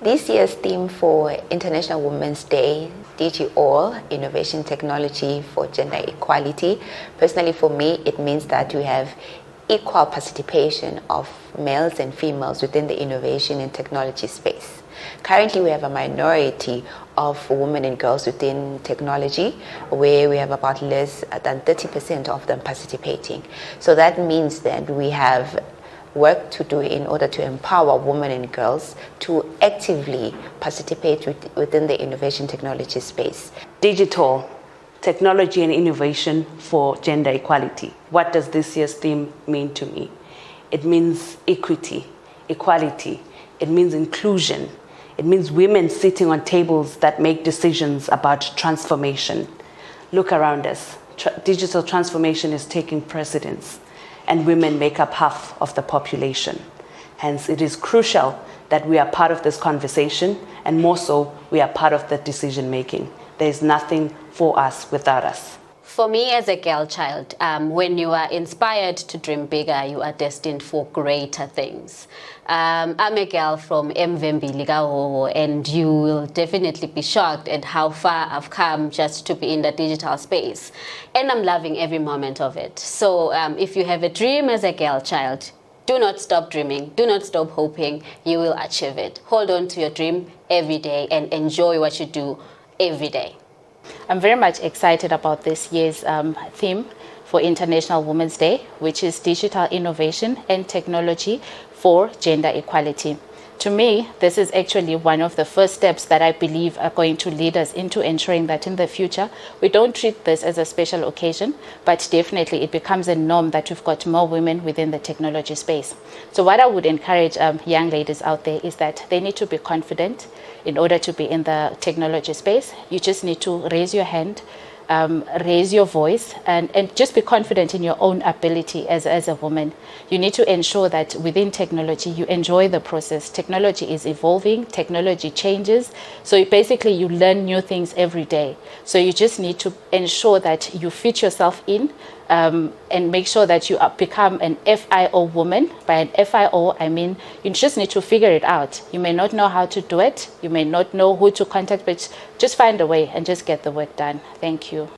This year's theme for International Women's Day, DigitALL, Innovation Technology for Gender Equality. Personally, for me, it means that we have equal participation of males and females within the innovation and technology space. Currently, we have a minority of women and girls within technology, where we have about less than 30% of them participating. So that means that we have work to do in order to empower women and girls to actively participate within the innovation technology space. DigitALL, Technology and Innovation for Gender Equality. What does this year's theme mean to me? It means equity, equality. It means inclusion. It means women sitting on tables that make decisions about transformation. Look around us. Digital transformation is taking precedence, and women make up half of the population. Hence, it is crucial that we are part of this conversation, and more so, we are part of the decision making. There is nothing for us without us. For me as a girl child, when you are inspired to dream bigger, you are destined for greater things. I'm a girl from Mvembi, and you will definitely be shocked at how far I've come just to be in the digital space. And I'm loving every moment of it. So if you have a dream as a girl child, do not stop dreaming. Do not stop hoping. You will achieve it. Hold on to your dream every day and enjoy what you do every day. I'm very much excited about this year's theme for International Women's Day, which is Digital Innovation and Technology for Gender Equality. To me, this is actually one of the first steps that I believe are going to lead us into ensuring that in the future, we don't treat this as a special occasion, but definitely it becomes a norm that we've got more women within the technology space. So what I would encourage young ladies out there is that they need to be confident in order to be in the technology space. You just need to raise your hand, raise your voice, and just be confident in your own ability as a woman. You need to ensure that within technology, you enjoy the process. Technology is evolving, technology changes. So basically, you learn new things every day. So you just need to ensure that you fit yourself in and make sure that you become an FIO woman. By an FIO, I mean you just need to figure it out. You may not know how to do it. You may not know who to contact, but just find a way and just get the work done. Thank you.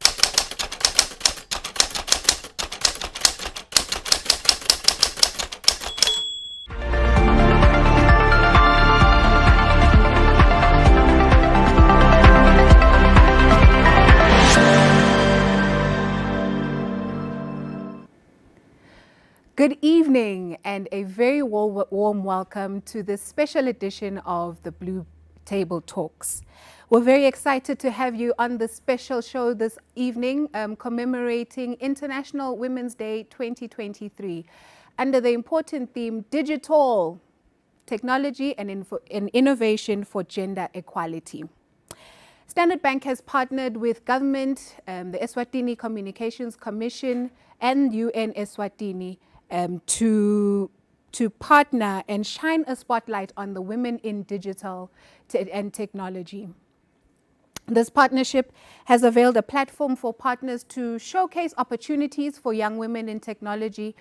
Good evening and a very warm welcome to this special edition of the Blue Table Talks. We're very excited to have you on this special show this evening commemorating International Women's Day 2023 under the important theme DigitALL, Technology and Innovation for Gender Equality. Standard Bank has partnered with government, the Eswatini Communications Commission and UN Eswatini to partner and shine a spotlight on the women in digital and technology. This partnership has availed a platform for partners to showcase opportunities for young women in technology,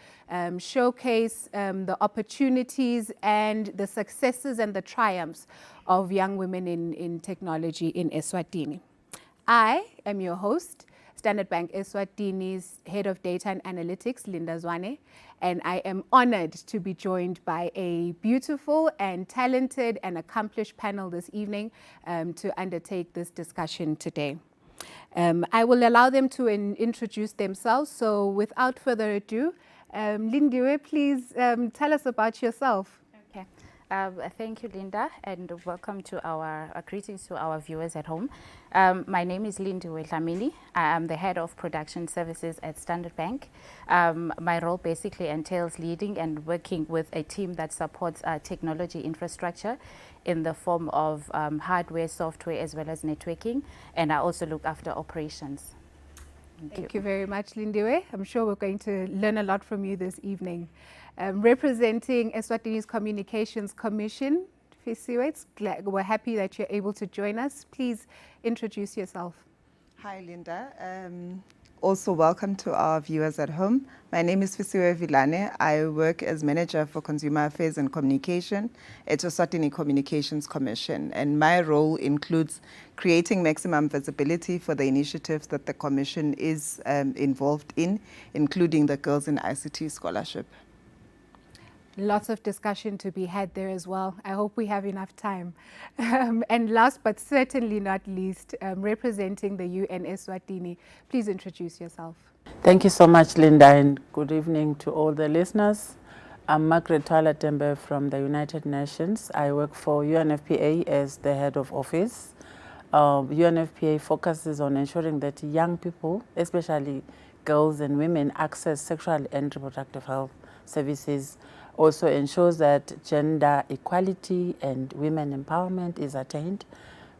showcase the opportunities and the successes and the triumphs of young women in technology in Eswatini. I am your host, Standard Bank Eswatini's Head of Data and Analytics, Linda Zwane, and I am honored to be joined by a beautiful and talented and accomplished panel this evening to undertake this discussion today. I will allow them to introduce themselves, so without further ado, Lindiwe, please tell us about yourself. Okay. Thank you, Linda, and welcome to our greetings to our viewers at home. My name is Lindiwe Dlamini. I am the head of production services at Standard Bank. My role basically entails leading and working with a team that supports technology infrastructure in the form of hardware, software, as well as networking, and I also look after operations. Thank you very much, Lindiwe. I'm sure we're going to learn a lot from you this evening. Representing Eswatini's Communications Commission, Fisiwe, we're happy that you're able to join us. Please introduce yourself. Hi, Linda. Also, welcome to our viewers at home. My name is Fisiwe Vilane. I work as Manager for Consumer Affairs and Communication at Eswatini Communications Commission, and my role includes creating maximum visibility for the initiatives that the Commission is involved in, including the Girls in ICT Scholarship. Lots of discussion to be had there as well. I hope we have enough time. And last but certainly not least, representing the UN Eswatini, please introduce yourself. Thank you so much, Linda, and good evening to all the listeners. I'm Margaret Twala Tembe from the United Nations. I work for UNFPA as the head of office. UNFPA focuses on ensuring that young people, especially girls and women, access sexual and reproductive health services. Also ensures that gender equality and women empowerment is attained,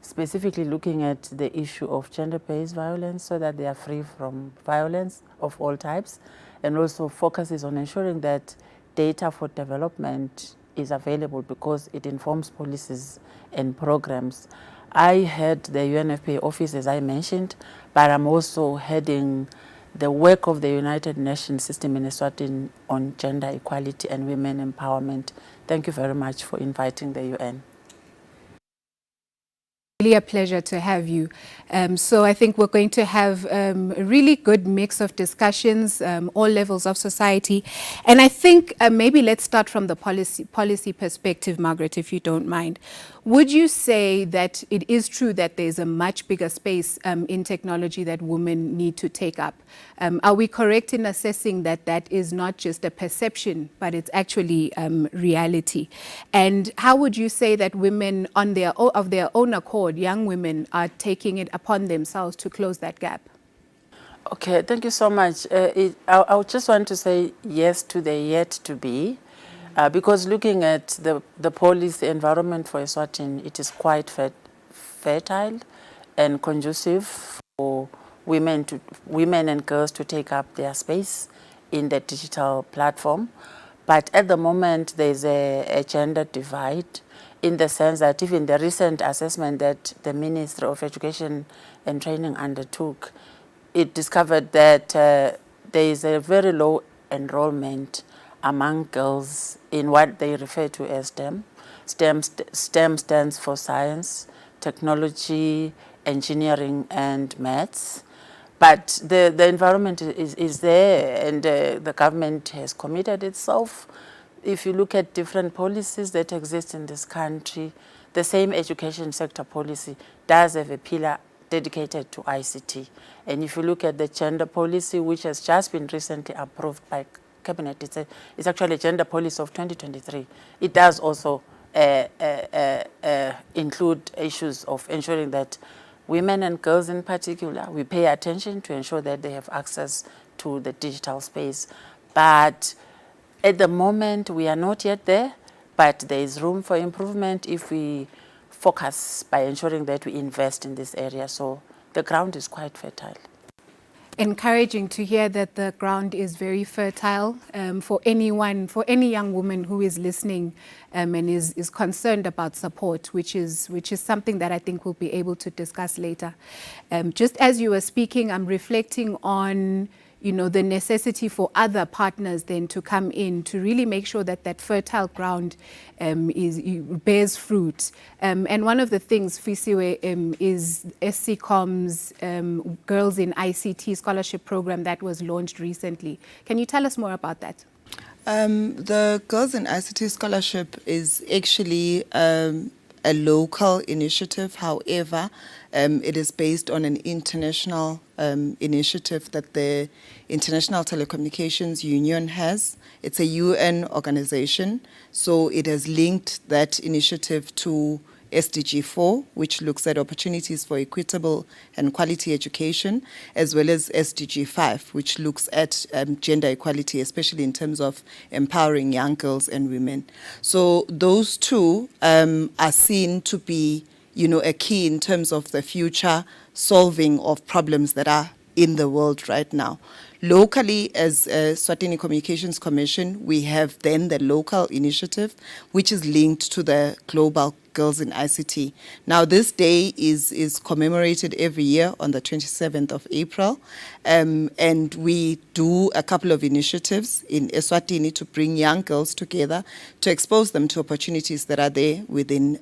specifically looking at the issue of gender-based violence so that they are free from violence of all types, and also focuses on ensuring that data for development is available because it informs policies and programs. I head the UNFPA office, as I mentioned, but I'm also heading the work of the United Nations system in Eswatini on gender equality and women empowerment. Thank you very much for inviting the UN. Really a pleasure to have you. So I think we're going to have a really good mix of discussions, all levels of society. And I think maybe let's start from the policy perspective, Margaret, if you don't mind. Would you say that it is true that there's a much bigger space in technology that women need to take up? Are we correct in assessing that that is not just a perception, but it's actually reality? And how would you say that women of their own accord, young women, are taking it upon themselves to close that gap? Okay, thank you so much. I just want to say yes to the yet to be, because looking at the policy environment for Eswatini, it is quite fertile and conducive for women and girls to take up their space in the digital platform. But at the moment, there's a gender divide, in the sense that even the recent assessment that the Ministry of Education and Training undertook, it discovered that there is a very low enrollment among girls in what they refer to as STEM. STEM stands for science, technology, engineering, and maths. But the environment is there, and the government has committed itself. If you look at different policies that exist in this country, the same education sector policy does have a pillar dedicated to ICT. And if you look at the gender policy, which has just been recently approved by Cabinet, it's actually a gender policy of 2023. It does also include issues of ensuring that women and girls in particular, we pay attention to ensure that they have access to the digital space. But at the moment, we are not yet there, but there is room for improvement if we focus by ensuring that we invest in this area. So the ground is quite fertile. Encouraging to hear that the ground is very fertile for any young woman who is listening and is concerned about support, which is something that I think we'll be able to discuss later. Just as you were speaking, I'm reflecting on the necessity for other partners then to come in to really make sure that that fertile ground bears fruit. And one of the things, Fisiwe, is SCCOM's Girls in ICT Scholarship Program that was launched recently. Can you tell us more about that? The Girls in ICT Scholarship is actually a local initiative. However, it is based on an international initiative that the International Telecommunications Union has. It's a UN organization, so it has linked that initiative to SDG 4, which looks at opportunities for equitable and quality education, as well as SDG 5, which looks at gender equality, especially in terms of empowering young girls and women. So those two are seen to be, a key in terms of the future solving of problems that are in the world right now. Locally, as Eswatini Communications Commission, we have then the local initiative, which is linked to the global girls in ICT. Now, this day is commemorated every year on the 27th of April, and we do a couple of initiatives in Eswatini to bring young girls together, to expose them to opportunities that are there within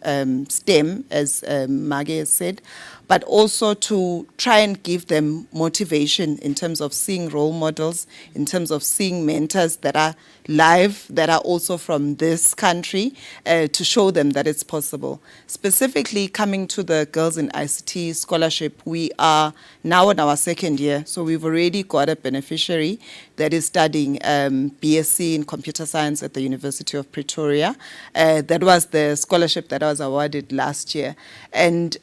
STEM, as Mage has said, but also to try and give them motivation in terms of seeing role models, in terms of seeing mentors that are live, that are also from this country, to show them that it's possible. Specifically, coming to the Girls in ICT Scholarship, we are now in our second year, so we've already got a beneficiary that is studying BSc in Computer Science at the University of Pretoria. That was the scholarship that I was awarded last year. And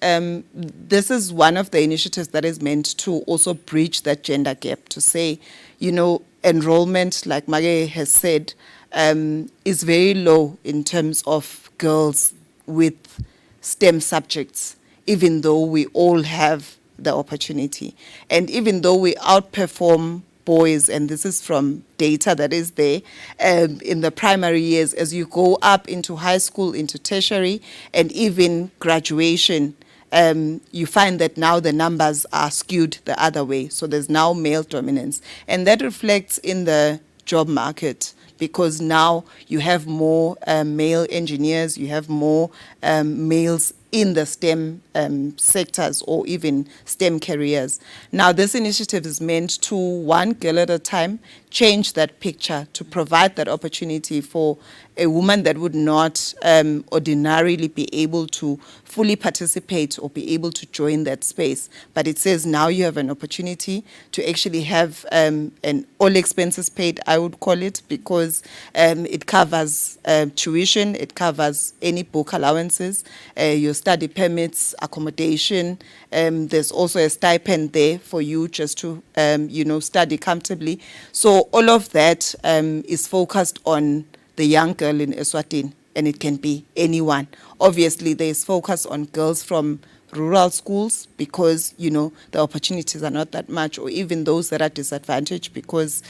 this is one of the initiatives that is meant to also bridge that gender gap, to say, you know, enrollment, like Mage has said, is very low in terms of girls with STEM subjects, even though we all have the opportunity. And even though we outperform boys, and this is from data that is there, in the primary years, as you go up into high school, into tertiary, and even graduation, you find that now the numbers are skewed the other way. So there's now male dominance. And that reflects in the job market, because now you have more male engineers, you have more males in the STEM sectors or even STEM careers. Now, this initiative is meant to, one girl at a time, change that picture, to provide that opportunity for a woman that would not ordinarily be able to fully participate or be able to join that space. But it says now you have an opportunity to actually have an all expenses paid, I would call it, because it covers tuition, it covers any book allowances, your study permits, accommodation. There's also a stipend there for you just to, study comfortably. So all of that is focused on the young girl in Eswatini, and it can be anyone. Obviously, there is focus on girls from rural schools because, the opportunities are not that much, or even those that are disadvantaged because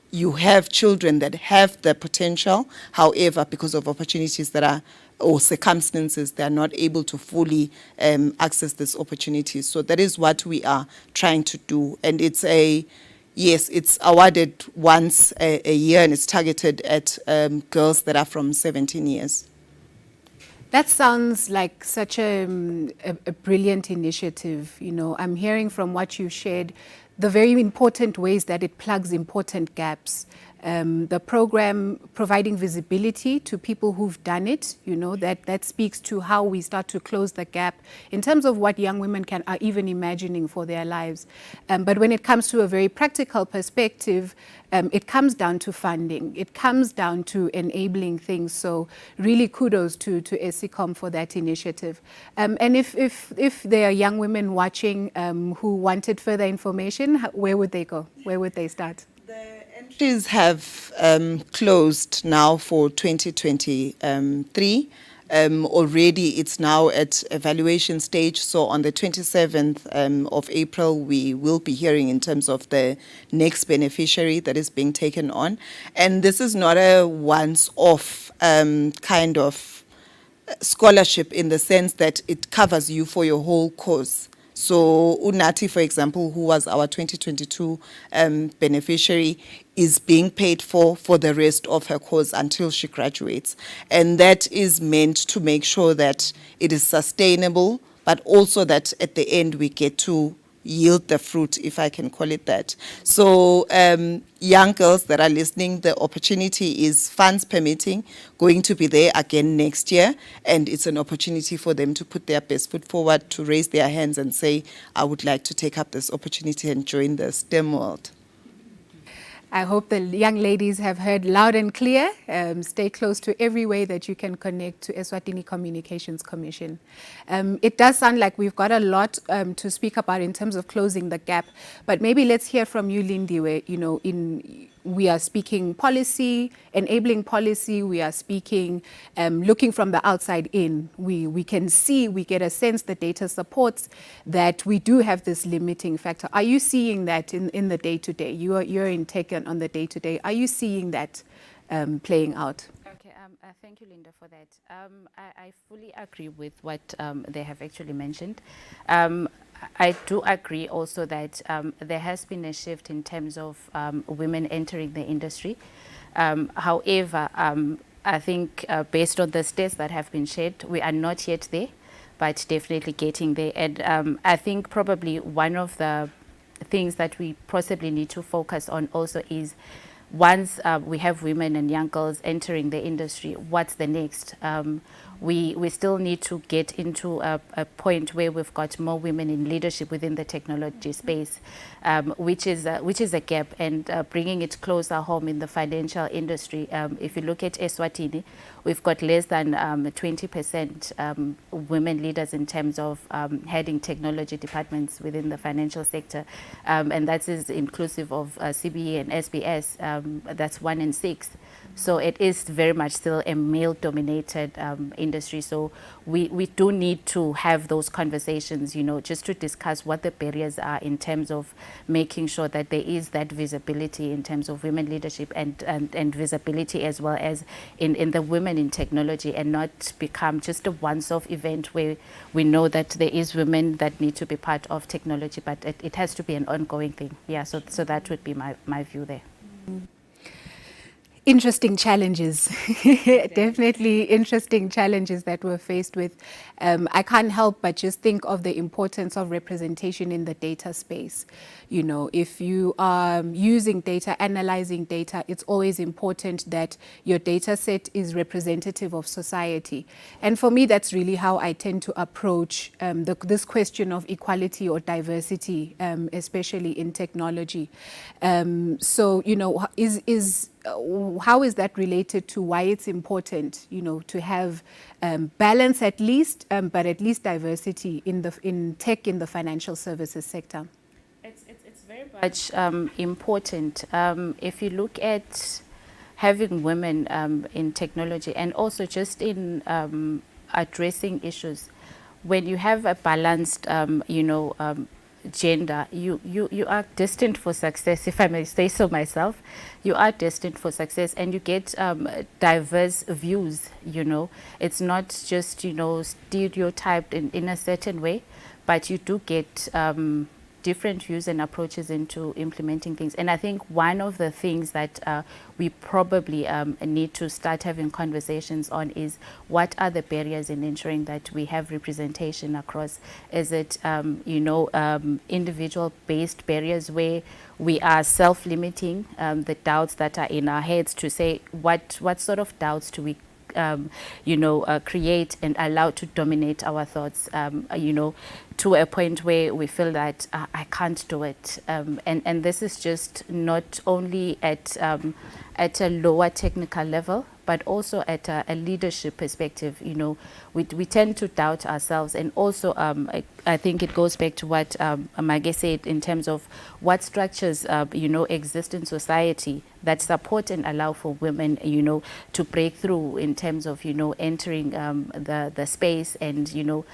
you have children that have the potential, however, because of opportunities that are, or circumstances, they are not able to fully access these opportunities. So that is what we are trying to do. And it's it's awarded once a year, and it's targeted at girls that are from 17 years. That sounds like such a brilliant initiative. I'm hearing from what you shared the very important ways that it plugs important gaps. The program providing visibility to people who've done it, that speaks to how we start to close the gap in terms of what young women are even imagining for their lives. But when it comes to a very practical perspective, it comes down to funding. It comes down to enabling things. So really kudos to ESICOM for that initiative. And if there are young women watching who wanted further information, where would they go? Where would they start? Entries have closed now for 2023. Already it's now at evaluation stage. So on the 27th of April, we will be hearing in terms of the next beneficiary that is being taken on. And this is not a once-off kind of scholarship in the sense that it covers you for your whole course. So Unati, for example, who was our 2022 beneficiary, is being paid for the rest of her course until she graduates. And that is meant to make sure that it is sustainable, but also that at the end we get to yield the fruit, if I can call it that. So young girls that are listening, the opportunity is, funds permitting, going to be there again next year, and it's an opportunity for them to put their best foot forward, to raise their hands and say, I would like to take up this opportunity and join the STEM world. I hope the young ladies have heard loud and clear. Stay close to every way that you can connect to Eswatini Communications Commission. It does sound like we've got a lot to speak about in terms of closing the gap, but maybe let's hear from you, Lindy, where, we are speaking policy, enabling policy, we are speaking, looking from the outside in. We can see, we get a sense, the data supports that we do have this limiting factor. Are you seeing that in the day-to-day? You're in tech on the day-to-day. Are you seeing that playing out? Okay, Thank you, Linda, for that. I fully agree with what they have actually mentioned. I do agree also that there has been a shift in terms of women entering the industry. However, I think based on the stats that have been shared, we are not yet there, but definitely getting there. And I think probably one of the things that we possibly need to focus on also is once we have women and young girls entering the industry, what's the next? We still need to get into a point where we've got more women in leadership within the technology space, which is a gap, and bringing it closer home in the financial industry. If you look at Eswatini, we've got less than 20% women leaders in terms of heading technology departments within the financial sector, and that is inclusive of CBE and SBS. That's 1 in 6. So it is very much still a male-dominated industry. So we do need to have those conversations, just to discuss what the barriers are in terms of making sure that there is that visibility in terms of women leadership and visibility as well as in the women in technology, and not become just a once-off event where we know that there is women that need to be part of technology, but it has to be an ongoing thing. Yeah, so that would be my view there. Interesting challenges, definitely interesting challenges that we're faced with. I can't help but just think of the importance of representation in the data space. If you are using data, analyzing data, it's always important that your data set is representative of society. And for me, that's really how I tend to approach this question of equality or diversity, especially in technology. How is that related to why it's important, to have balance at least, but at least diversity in tech in the financial services sector? It's very much important. If you look at having women in technology and also just in addressing issues, when you have a balanced, gender, you are destined for success, if I may say so myself. You are destined for success, and you get diverse views. It's not just stereotyped in a certain way, but you do get different views and approaches into implementing things. And I think one of the things that we probably need to start having conversations on is what are the barriers in ensuring that we have representation across? Is it, individual-based barriers where we are self-limiting the doubts that are in our heads to say what sort of doubts do we create and allow to dominate our thoughts, to a point where we feel that I can't do it. And this is just not only at a lower technical level, but also at a leadership perspective. We tend to doubt ourselves. And also, I think it goes back to what Mage said in terms of what structures, exist in society that support and allow for women, to break through in terms of, entering the space. And,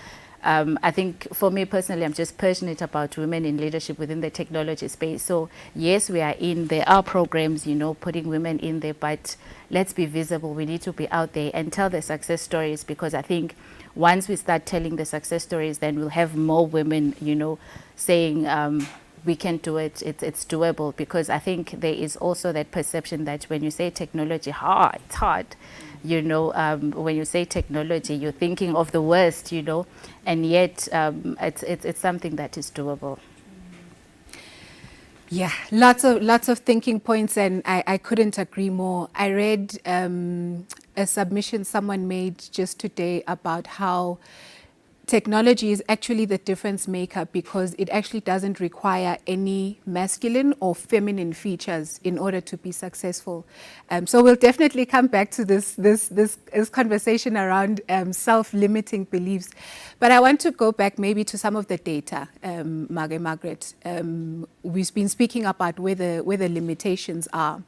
I think for me personally, I'm just passionate about women in leadership within the technology space. So yes, we are there are programs, putting women in there, but let's be visible. We need to be out there and tell the success stories, because I think once we start telling the success stories, then we'll have more women, saying, we can do it, it's doable. Because I think there is also that perception that when you say technology, it's hard. When you say technology, you're thinking of the worst, and yet it's something that is doable. Yeah, lots of thinking points, and I couldn't agree more. I read a submission someone made just today about how technology is actually the difference maker, because it actually doesn't require any masculine or feminine features in order to be successful. So we'll definitely come back to this conversation around self-limiting beliefs. But I want to go back maybe to some of the data, Margaret. We've been speaking about where the limitations are.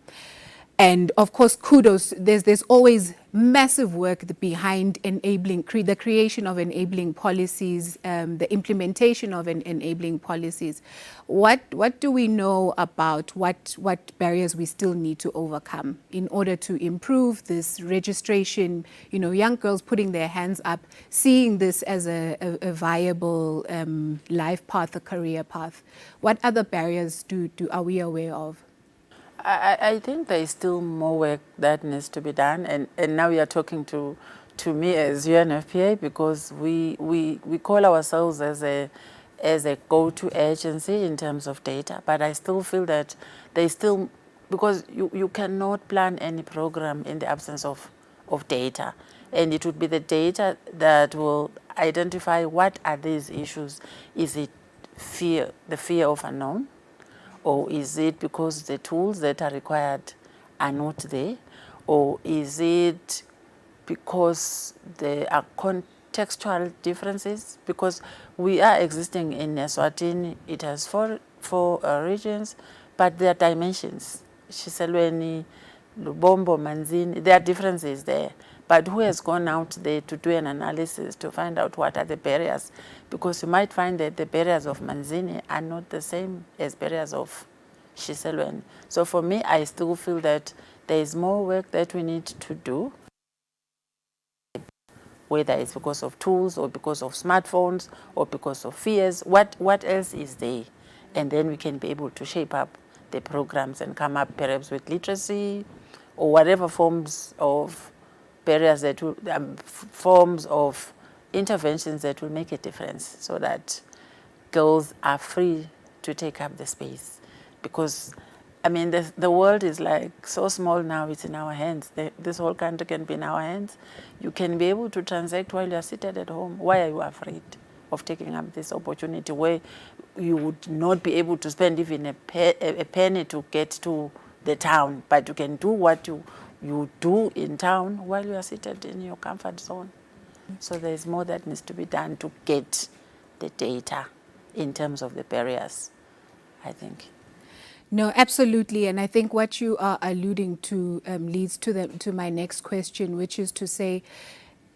And of course, kudos, there's always massive work behind enabling, the creation of enabling policies, the implementation of enabling policies. What do we know about what barriers we still need to overcome in order to improve this registration, young girls putting their hands up, seeing this as a viable life path, a career path? What other barriers are we aware of? I think there is still more work that needs to be done, and now we are talking to me as UNFPA, because we call ourselves as a go-to agency in terms of data, but I still feel that there is still, because you cannot plan any program in the absence of data, and it would be the data that will identify what are these issues. Is it fear, the fear of unknown? Or is it because the tools that are required are not there? Or is it because there are contextual differences? Because we are existing in Eswatini, it has four regions, but there are dimensions. Shiselweni, Lubombo, Manzini, there are differences there. But who has gone out there to do an analysis to find out what are the barriers? Because you might find that the barriers of Manzini are not the same as barriers of Shiselweni. So for me, I still feel that there is more work that we need to do, whether it's because of tools or because of smartphones or because of fears. What else is there? And then we can be able to shape up the programs and come up perhaps with literacy or whatever forms of barriers that will, forms of interventions that will make a difference, so that girls are free to take up the space. Because, I mean, the world is like so small now, it's in our hands. This whole country can be in our hands. You can be able to transact while you're seated at home. Why are you afraid of taking up this opportunity where you would not be able to spend even a penny to get to the town, but you can do what you do in town while you are seated in your comfort zone? So there is more that needs to be done to get the data in terms of the barriers, I think. No, absolutely. And I think what you are alluding to leads to my next question, which is to say,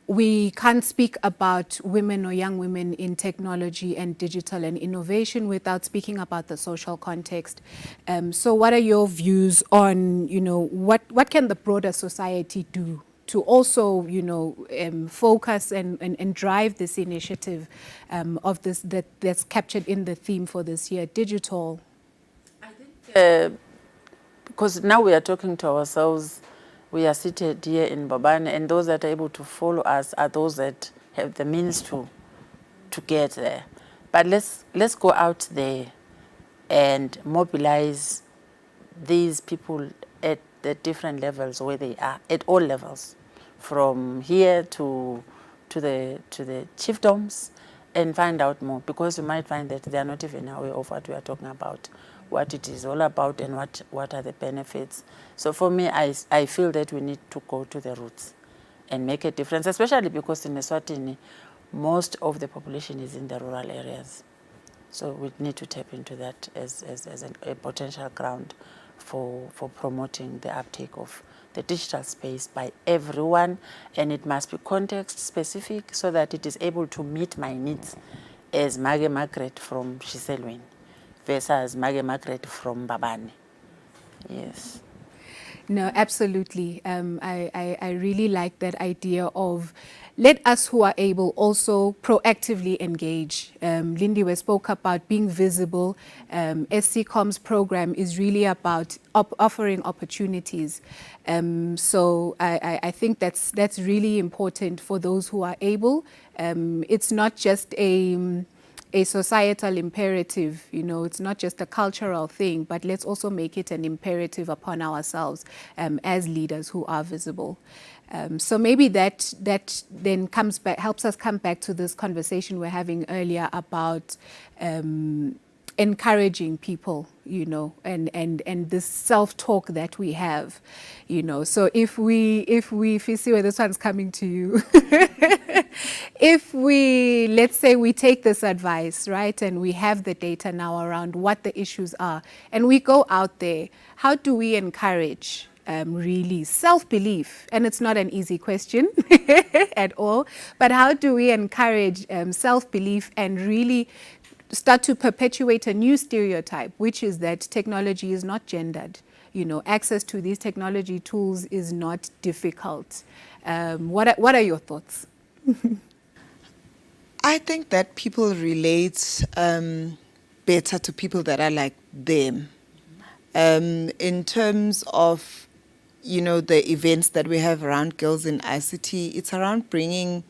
we can't speak about women or young women in technology and digital and innovation without speaking about the social context. So what are your views on, what can the broader society do to also, focus and drive this initiative of this that's captured in the theme for this year, DigitALL? Because now we are talking to ourselves, we are seated here in Babane, and those that are able to follow us are those that have the means to get there. But let's go out there and mobilize these people at the different levels where they are, at all levels, from here to the chiefdoms, and find out more, because you might find that they are not even aware of what we are talking about, what it is all about, and what are the benefits. So for me, I feel that we need to go to the roots and make a difference, especially because in Eswatini, most of the population is in the rural areas. So we need to tap into that as a potential ground for promoting the uptake of the digital space by everyone, and it must be context specific so that it is able to meet my needs as Mage Margaret from Shiselweni versus Mage Margaret from Babane. Yes. No, absolutely. I really like that idea of let us who are able also proactively engage. Lindiwe spoke about being visible. SCCOM's program is really about offering opportunities. So I think that's really important for those who are able. It's not just a societal imperative, it's not just a cultural thing, but let's also make it an imperative upon ourselves as leaders who are visible. So maybe that then comes back, helps us come back to this conversation we're having earlier about encouraging people, and this self-talk that we have, So if we see where this one's coming to you, let's say we take this advice, right, and we have the data now around what the issues are, and we go out there, how do we encourage really? Self-belief, and it's not an easy question at all, but how do we encourage self-belief and really start to perpetuate a new stereotype, which is that technology is not gendered? Access to these technology tools is not difficult. What are your thoughts? I think that people relate better to people that are like them. In terms of, the events that we have around Girls in ICT, it's around bringing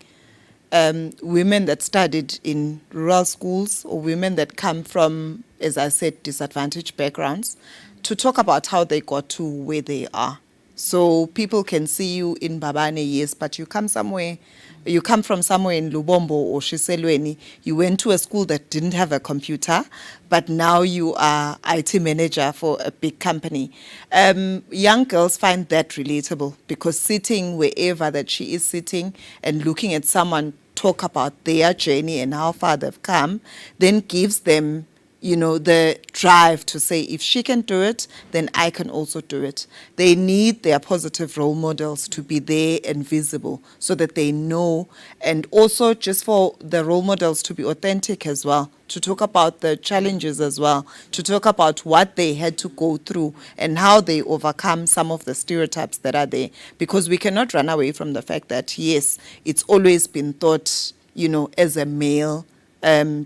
women that studied in rural schools or women that come from, as I said, disadvantaged backgrounds, to talk about how they got to where they are. So people can see you in Babane, yes, but you come from somewhere in Lubombo or Shiselweni, you went to a school that didn't have a computer, but now you are IT manager for a big company. Young girls find that relatable because sitting wherever that she is sitting and looking at someone talk about their journey and how far they've come, then gives them the drive to say, if she can do it, then I can also do it. They need their positive role models to be there and visible so that they know, and also just for the role models to be authentic as well, to talk about the challenges as well, to talk about what they had to go through and how they overcome some of the stereotypes that are there. Because we cannot run away from the fact that, yes, it's always been thought, as a male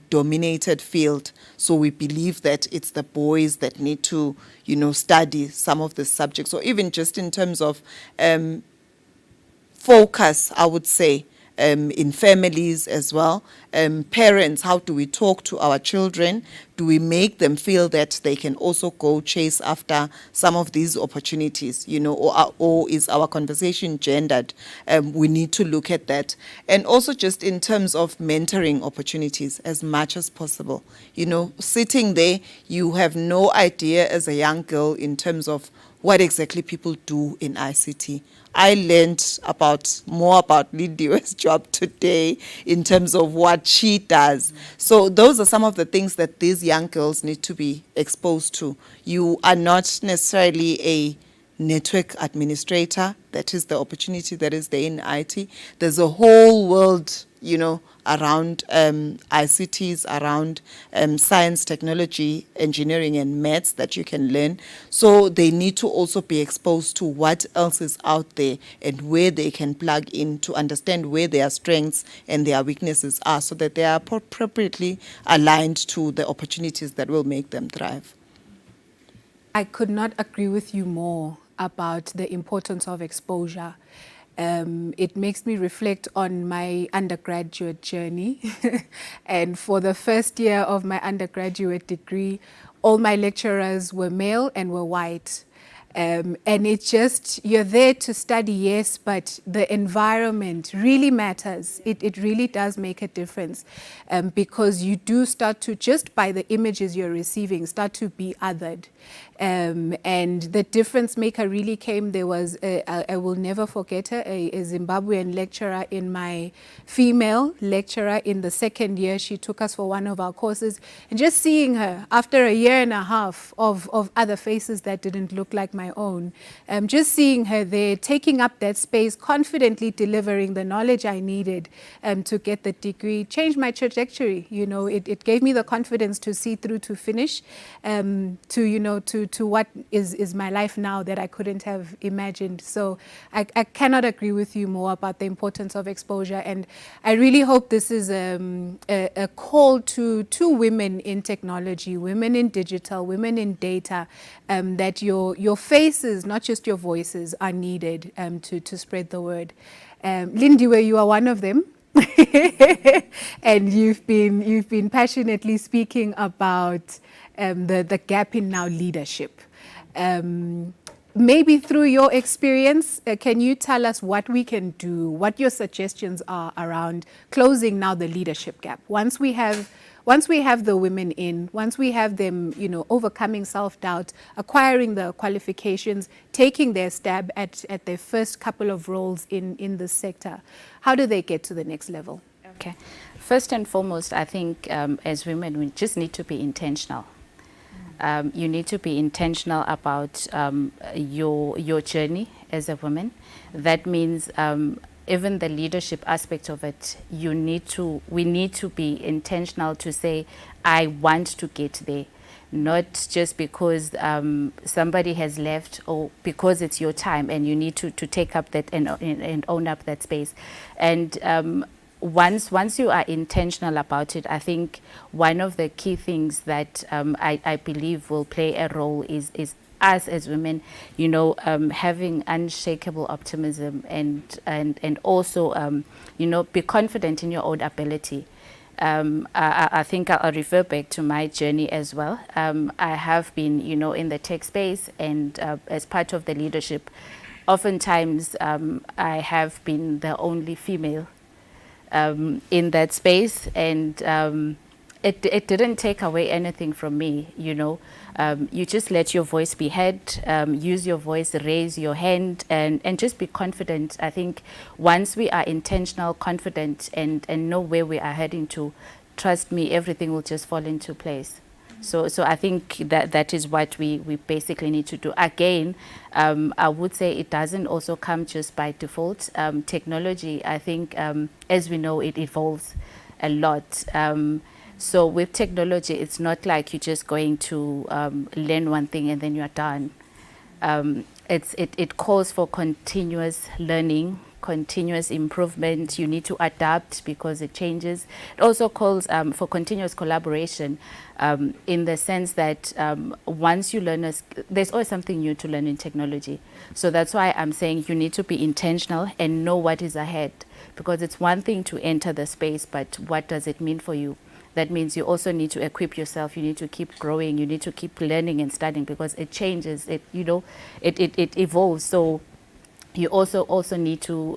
dominated field. So we believe that it's the boys that need to, study some of the subjects, or even just in terms of focus, I would say, in families as well. Parents, how do we talk to our children? Do we make them feel that they can also go chase after some of these opportunities, or is our conversation gendered? We need to look at that. And also just in terms of mentoring opportunities as much as possible. Sitting there, you have no idea as a young girl in terms of what exactly people do in ICT. I learned more about Lindiwe's job today in terms of what she does. So those are some of the things that these young girls need to be exposed to. You are not necessarily a network administrator. That is the opportunity that is there in IT. There's a whole world, around ICTs, around science, technology, engineering, and maths that you can learn. So they need to also be exposed to what else is out there and where they can plug in to understand where their strengths and their weaknesses are, so that they are appropriately aligned to the opportunities that will make them thrive. I could not agree with you more about the importance of exposure. It makes me reflect on my undergraduate journey. And for the first year of my undergraduate degree, all my lecturers were male and were white. And it's just, you're there to study, yes, but the environment really matters. It really does make a difference, because you do start to, just by the images you're receiving, start to be othered. And the difference maker really came. There was, I will never forget her, a Zimbabwean lecturer in my female lecturer in the second year. She took us for one of our courses, and just seeing her after a year and a half of other faces that didn't look like my own, just seeing her there, taking up that space, confidently delivering the knowledge I needed to get the degree, changed my trajectory. It gave me the confidence to see through to finish, to what is my life now that I couldn't have imagined. So I cannot agree with you more about the importance of exposure. And I really hope this is a call to women in technology, women in digital, women in data, that your faces, not just your voices, are needed to spread the word. Lindiwe, you are one of them. And you've been passionately speaking about the gap in now leadership. Maybe through your experience, can you tell us what we can do, what your suggestions are around closing now the leadership gap? Once we have the women in, once we have them, overcoming self-doubt, acquiring the qualifications, taking their stab at their first couple of roles in the sector, how do they get to the next level? Okay. First and foremost, I think as women, we just need to be intentional. You need to be intentional about your journey as a woman. That means even the leadership aspect of it, we need to be intentional to say, I want to get there. Not just because somebody has left or because it's your time and you need to take up that and own up that space. And once you are intentional about it, I think one of the key things that I believe will play a role is us as women, having unshakable optimism and also, be confident in your own ability. I think I'll refer back to my journey as well. I have been, in the tech space and as part of the leadership, oftentimes I have been the only female in that space, and it didn't take away anything from me. You just let your voice be heard, use your voice, raise your hand, and just be confident. I think once we are intentional, confident, and know where we are heading to, trust me, everything will just fall into place. So I think that is what we basically need to do. Again, I would say it doesn't also come just by default. Technology, I think, as we know, it evolves a lot. So with technology, it's not like you're just going to learn one thing and then you're done. It calls for continuous learning, continuous improvement. You need to adapt because it changes. It also calls for continuous collaboration in the sense that once you learn, there's always something new to learn in technology. So that's why I'm saying you need to be intentional and know what is ahead, because it's one thing to enter the space, but what does it mean for you? That means you also need to equip yourself. You need to keep growing. You need to keep learning and studying because it changes. It evolves. So you also need to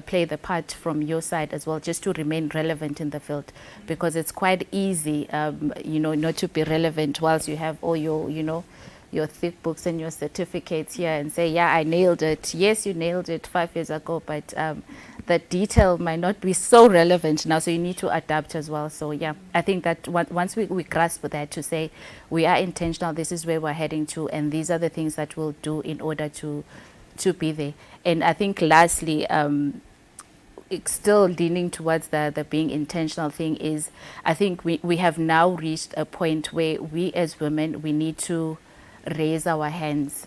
play the part from your side as well, just to remain relevant in the field, because it's quite easy, not to be relevant whilst you have all your thick books and your certificates here and say, yeah, I nailed it. Yes, you nailed it 5 years ago, but the detail might not be so relevant now, so you need to adapt as well. So yeah, I think that once we grasp that, to say we are intentional, this is where we're heading to, and these are the things that we'll do in order to be there. And I think lastly, it's still leaning towards the being intentional thing is, I think we have now reached a point where we as women, we need to raise our hands,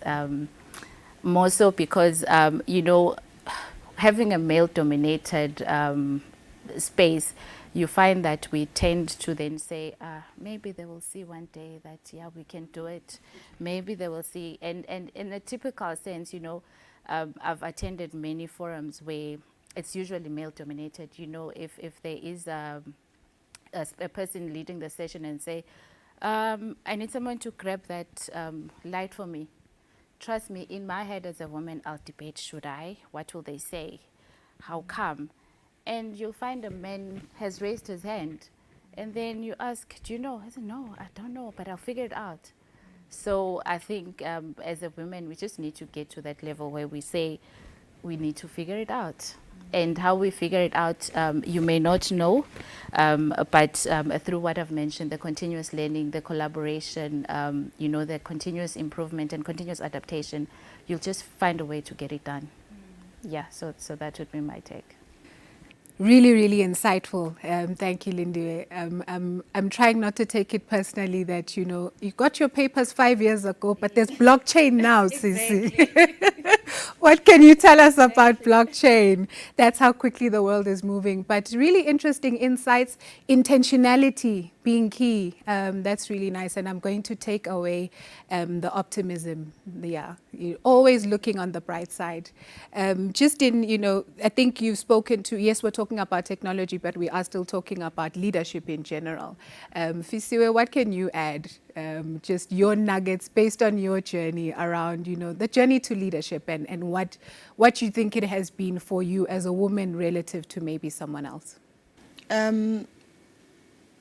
more so because, having a male-dominated space, you find that we tend to then say, maybe they will see one day that, yeah, we can do it. Maybe they will see. And in a typical sense, I've attended many forums where it's usually male-dominated. If there is a person leading the session and say, I need someone to grab that light for me. Trust me, in my head as a woman, I'll debate, should I? What will they say? How come? And you'll find a man has raised his hand. And then you ask, do you know? I said, no, I don't know, but I'll figure it out. So I think as a woman, we just need to get to that level where we say, we need to figure it out. And how we figure it out, you may not know, but through what I've mentioned, the continuous learning, the collaboration, the continuous improvement and continuous adaptation, you'll just find a way to get it done. Yeah, so that would be my take. Really, really insightful. Thank you, Lindy. I'm trying not to take it personally that, you got your papers 5 years ago, but there's blockchain now, Sisi. What can you tell us about blockchain? That's how quickly the world is moving. But really interesting insights, intentionality being key. That's really nice. And I'm going to take away the optimism. Yeah, you're always looking on the bright side. Just in, I think you've spoken to, yes, we're talking about technology, but we are still talking about leadership in general. Fisiwe, what can you add? Just your nuggets based on your journey around, the journey to leadership and what you think it has been for you as a woman relative to maybe someone else.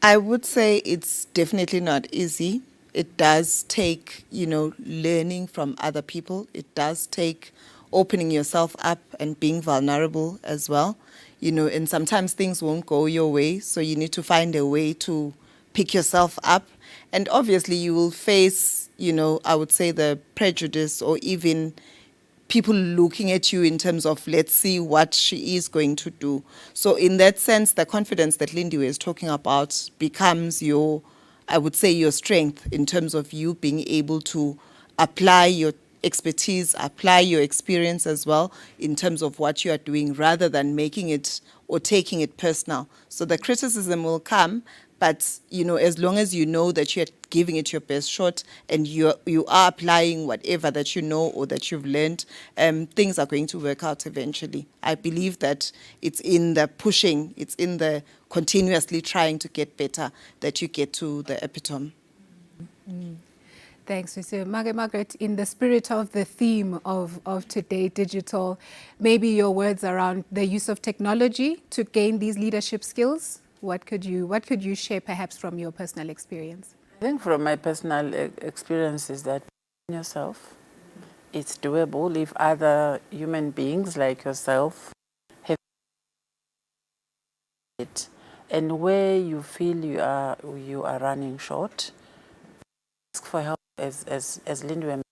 I would say it's definitely not easy. It does take, learning from other people. It does take opening yourself up and being vulnerable as well. And sometimes things won't go your way, so you need to find a way to pick yourself up. And obviously you will face, I would say the prejudice or even people looking at you in terms of, let's see what she is going to do. So in that sense, the confidence that Lindy is talking about becomes your, I would say, your strength in terms of you being able to apply your expertise, apply your experience as well in terms of what you are doing, rather than making it or taking it personal. So the criticism will come, but as long as you know that you're giving it your best shot and you are applying whatever that you know or that you've learned, things are going to work out eventually. I believe that it's in the pushing, it's in the continuously trying to get better that you get to the epitome. Thanks, Mr. Margaret. In the spirit of the theme of today, digital, maybe your words around the use of technology to gain these leadership skills. What could you share perhaps from your personal experience? I think from my personal experience is that yourself, it's doable if other human beings like yourself have it. And where you feel you are running short, ask for help as Lindy.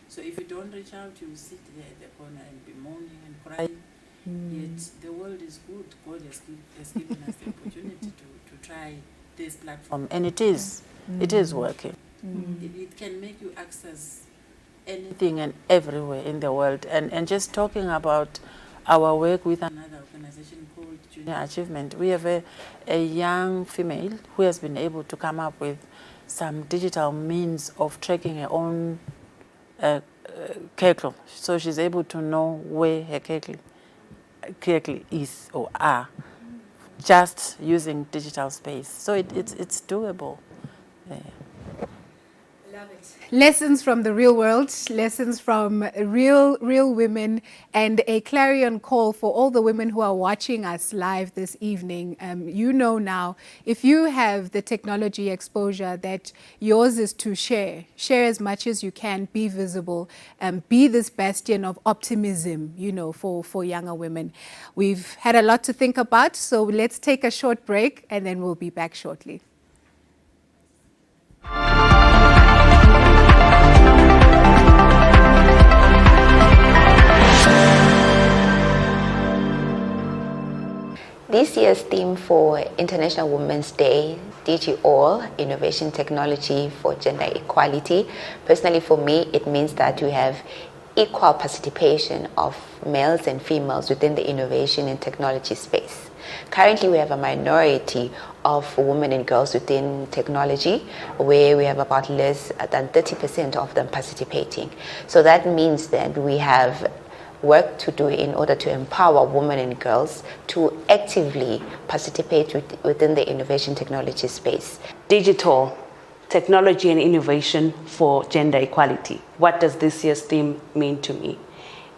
So if you don't reach out, you sit there at the corner and be moaning and crying. Yet the world is good. God has given us the opportunity to try this platform, and it is working. It can make you access anything and everywhere in the world. And just talking about our work with another organization called Junior Achievement, we have a young female who has been able to come up with some digital means of tracking her own curriculum. So she's able to know where her curriculum is or are, just using digital space. So it's doable. Love it. Lessons from the real world, lessons from real women, and a clarion call for all the women who are watching us live this evening. You know now, if you have the technology exposure, that yours is to share as much as you can, be visible, be this bastion of optimism, for younger women. We've had a lot to think about, so let's take a short break and then we'll be back shortly. This year's theme for International Women's Day, DigitALL, Innovation Technology for Gender Equality. Personally, for me, it means that we have equal participation of males and females within the innovation and technology space. Currently, we have a minority of women and girls within technology, where we have about less than 30% of them participating. So that means that we have work to do in order to empower women and girls to actively participate within the innovation technology space. Digital, technology and innovation for gender equality. What does this year's theme mean to me?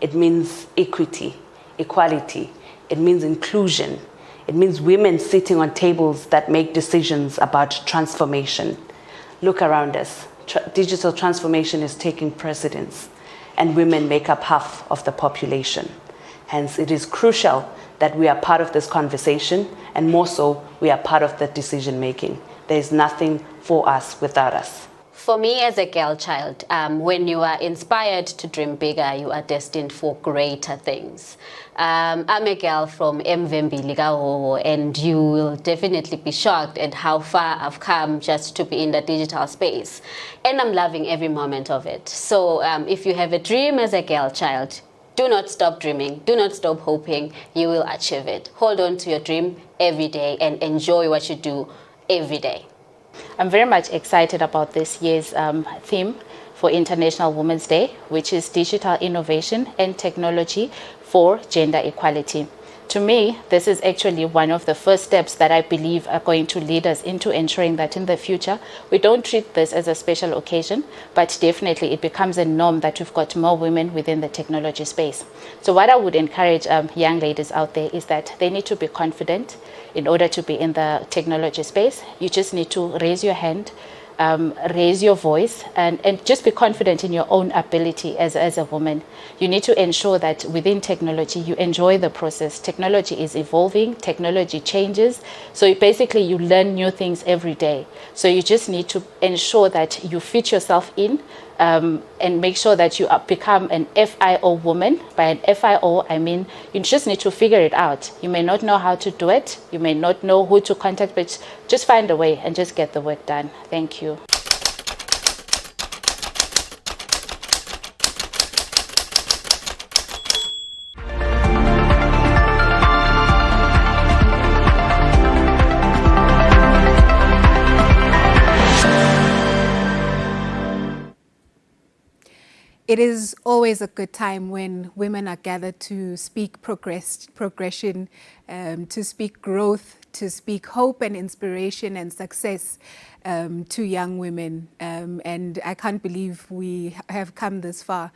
It means equity, equality. It means inclusion. It means women sitting on tables that make decisions about transformation. Look around us. Digital transformation is taking precedence, and women make up half of the population. Hence, it is crucial that we are part of this conversation, and more so, we are part of the decision making. There is nothing for us without us. For me as a girl child, when you are inspired to dream bigger, you are destined for greater things. I'm a girl from MVMB and you will definitely be shocked at how far I've come just to be in the digital space. And I'm loving every moment of it. So if you have a dream as a girl child, do not stop dreaming. Do not stop hoping. You will achieve it. Hold on to your dream every day and enjoy what you do every day. I'm very much excited about this year's theme for International Women's Day, which is Digital Innovation and Technology for Gender Equality. To me, this is actually one of the first steps that I believe are going to lead us into ensuring that in the future, we don't treat this as a special occasion, but definitely it becomes a norm that we've got more women within the technology space. So what I would encourage young ladies out there is that they need to be confident in order to be in the technology space. You just need to raise your hand, raise your voice and just be confident in your own ability as a woman. You need to ensure that within technology, you enjoy the process. Technology is evolving, technology changes. So basically you learn new things every day. So you just need to ensure that you fit yourself in and make sure that you become an FIO woman. By an FIO, I mean you just need to figure it out. You may not know how to do it. You may not know who to contact, but just find a way and just get the work done. Thank you. It is always a good time when women are gathered to speak progression, to speak growth, to speak hope and inspiration and success to young women. And I can't believe we have come this far.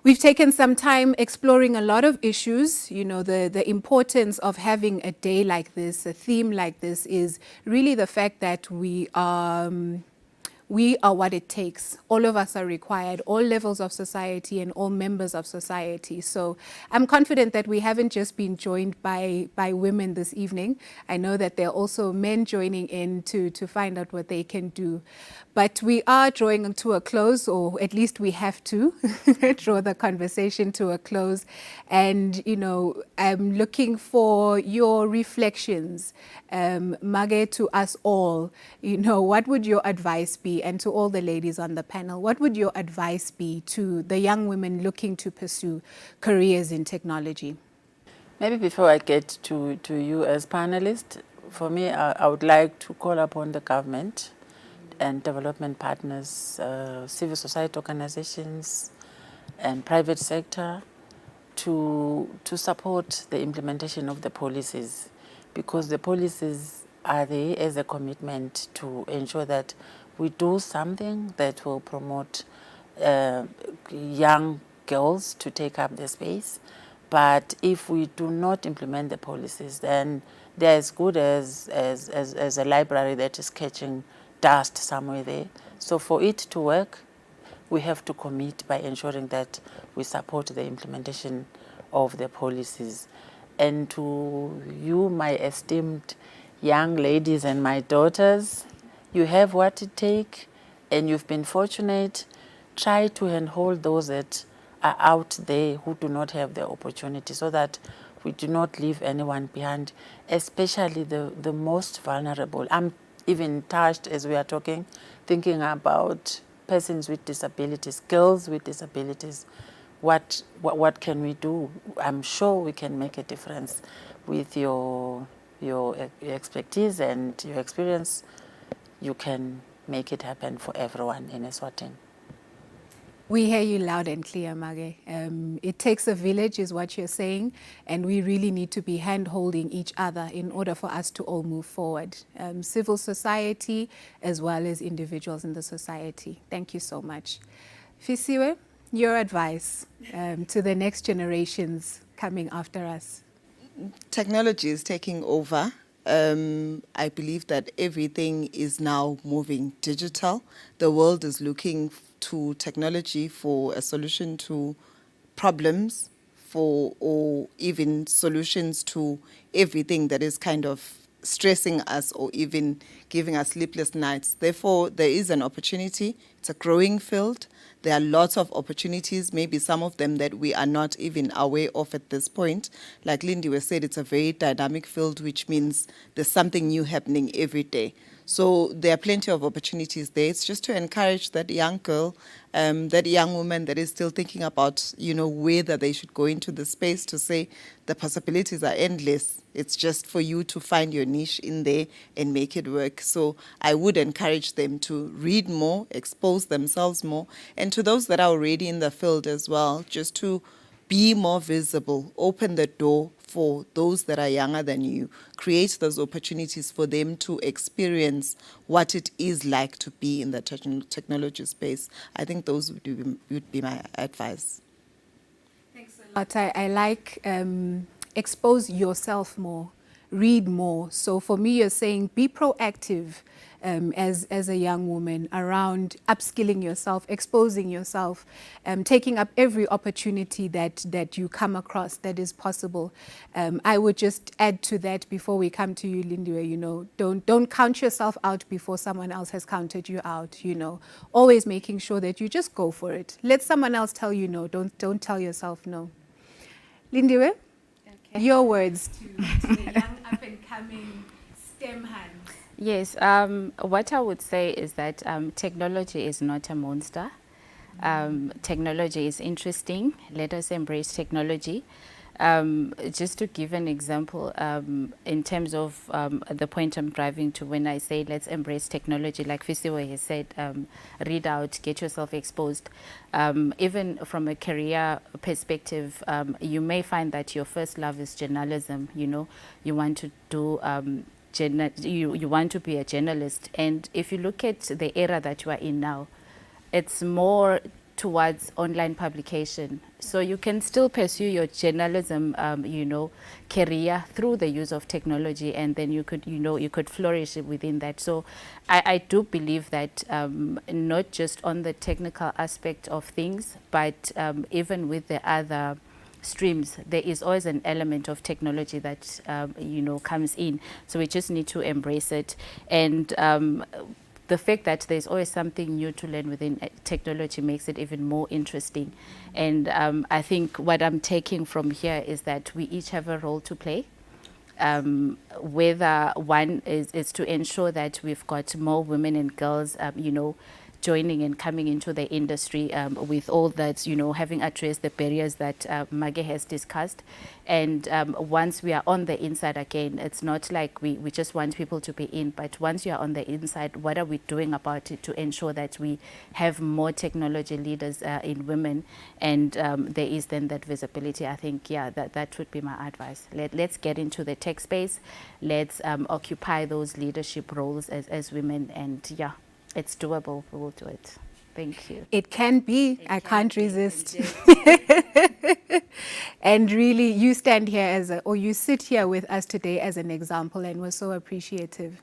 We've taken some time exploring a lot of issues. You know, the importance of having a day like this, a theme like this, is really the fact that we are what it takes. All of us are required, all levels of society and all members of society. So I'm confident that we haven't just been joined by women this evening. I know that there are also men joining in to find out what they can do. But we are drawing to a close, or at least we have to draw the conversation to a close. And, you know, I'm looking for your reflections, Mage, to us all. You know, what would your advice be? And to all the ladies on the panel, what would your advice be to the young women looking to pursue careers in technology? Maybe before I get to you as panelists, for me, I would like to call upon the government and development partners, civil society organizations, and private sector to support the implementation of the policies, because the policies are there as a commitment to ensure that we do something that will promote young girls to take up the space. But if we do not implement the policies, then they're as good as a library that is catching dust somewhere there. So for it to work, we have to commit by ensuring that we support the implementation of the policies. And to you, my esteemed young ladies and my daughters, you have what it takes and you've been fortunate. Try to handhold those that are out there who do not have the opportunity, so that we do not leave anyone behind, especially the most vulnerable. I'm even touched as we are talking, thinking about persons with disabilities, girls with disabilities. What can we do? I'm sure we can make a difference with your expertise and your experience. You can make it happen for everyone in Eswatini. We hear you loud and clear, Mage. It takes a village, is what you're saying, and we really need to be hand-holding each other in order for us to all move forward. Civil society as well as individuals in the society. Thank you so much. Fisiwe, your advice to the next generations coming after us. Technology is taking over. I believe that everything is now moving digital. The world is looking to technology for a solution to problems, or even solutions to everything that is kind of stressing us or even giving us sleepless nights. Therefore, there is an opportunity. It's a growing field. There are lots of opportunities, maybe some of them that we are not even aware of at this point. Like Lindy said, it's a very dynamic field, which means there's something new happening every day. So there are plenty of opportunities there. It's just to encourage that young girl, that young woman that is still thinking about, whether they should go into the space, to say the possibilities are endless. It's just for you to find your niche in there and make it work. So I would encourage them to read more, expose themselves more, and to those that are already in the field as well, just to be more visible, open the door for those that are younger than you, create those opportunities for them to experience what it is like to be in the technology space. I think those would be my advice. Thanks a lot. I like expose yourself more. read more. So for me, you're saying be proactive as a young woman around upskilling yourself, exposing yourself, taking up every opportunity that you come across that is possible. I would just add to that before we come to you, Lindiwe, you know, don't count yourself out before someone else has counted you out, you know. Always making sure that you just go for it. Let someone else tell you no. Don't tell yourself no. Lindiwe, your words to the young up-and-coming STEM hands. Yes, what I would say is that technology is not a monster. Technology is interesting. Let us embrace technology. Just to give an example, in terms of the point I'm driving to when I say let's embrace technology, like Fisiwe has said, read out, get yourself exposed. Even from a career perspective, you may find that your first love is journalism. You know, you want to do you want to be a journalist, and if you look at the era that you are in now, it's more towards online publication. So you can still pursue your journalism, you know, career through the use of technology, and then you could, you know, you could flourish within that. So I do believe that not just on the technical aspect of things, but even with the other streams, there is always an element of technology that you know, comes in. So we just need to embrace it. And the fact that there's always something new to learn within technology makes it even more interesting. And I think what I'm taking from here is that we each have a role to play. Whether one is to ensure that we've got more women and girls, you know, joining and coming into the industry with all that, you know, having addressed the barriers that Mage has discussed. And once we are on the inside again, it's not like we just want people to be in, but once you are on the inside, what are we doing about it to ensure that we have more technology leaders in women, and there is then that visibility. I think, yeah, that would be my advice. Let's get into the tech space. Let's occupy those leadership roles as women, and yeah, it's doable. We will do it. Thank you. It can be. I can't resist. And really, you stand here or you sit here with us today as an example, and we're so appreciative.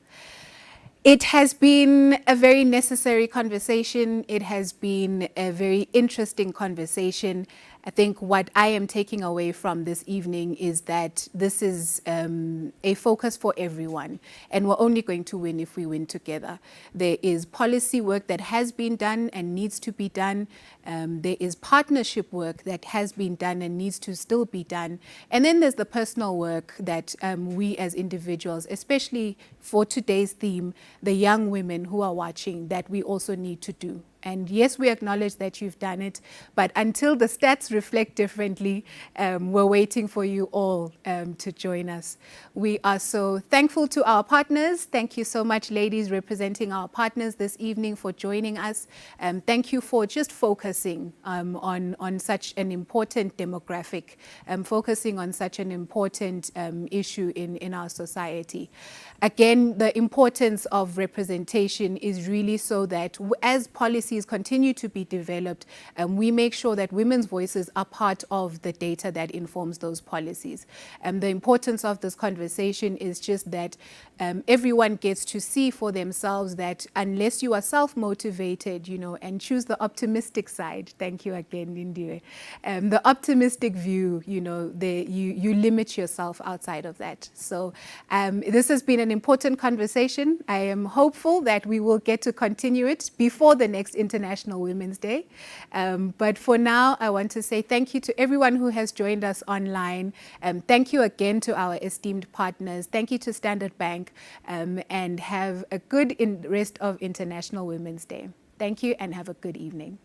It has been a very necessary conversation. It has been a very interesting conversation. I think what I am taking away from this evening is that this is a focus for everyone, and we're only going to win if we win together. There is policy work that has been done and needs to be done. There is partnership work that has been done and needs to still be done. And then there's the personal work that we as individuals, especially for today's theme, the young women who are watching, that we also need to do. And yes, we acknowledge that you've done it, but until the stats reflect differently, we're waiting for you all to join us. We are so thankful to our partners. Thank you so much, ladies, representing our partners this evening, for joining us. Thank you for just focusing on such an important demographic, focusing on such an important issue in our society. Again, the importance of representation is really so that as policies continue to be developed, we make sure that women's voices are part of the data that informs those policies. The importance of this conversation is just that everyone gets to see for themselves that unless you are self-motivated, you know, and choose the optimistic side, thank you again, Lindiwe, the optimistic view, you know, you limit yourself outside of that. So this has been an important conversation. I am hopeful that we will get to continue it before the next International Women's Day. But for now, I want to say thank you to everyone who has joined us online. Thank you again to our esteemed partners. Thank you to Standard Bank, and have a good rest of International Women's Day. Thank you and have a good evening.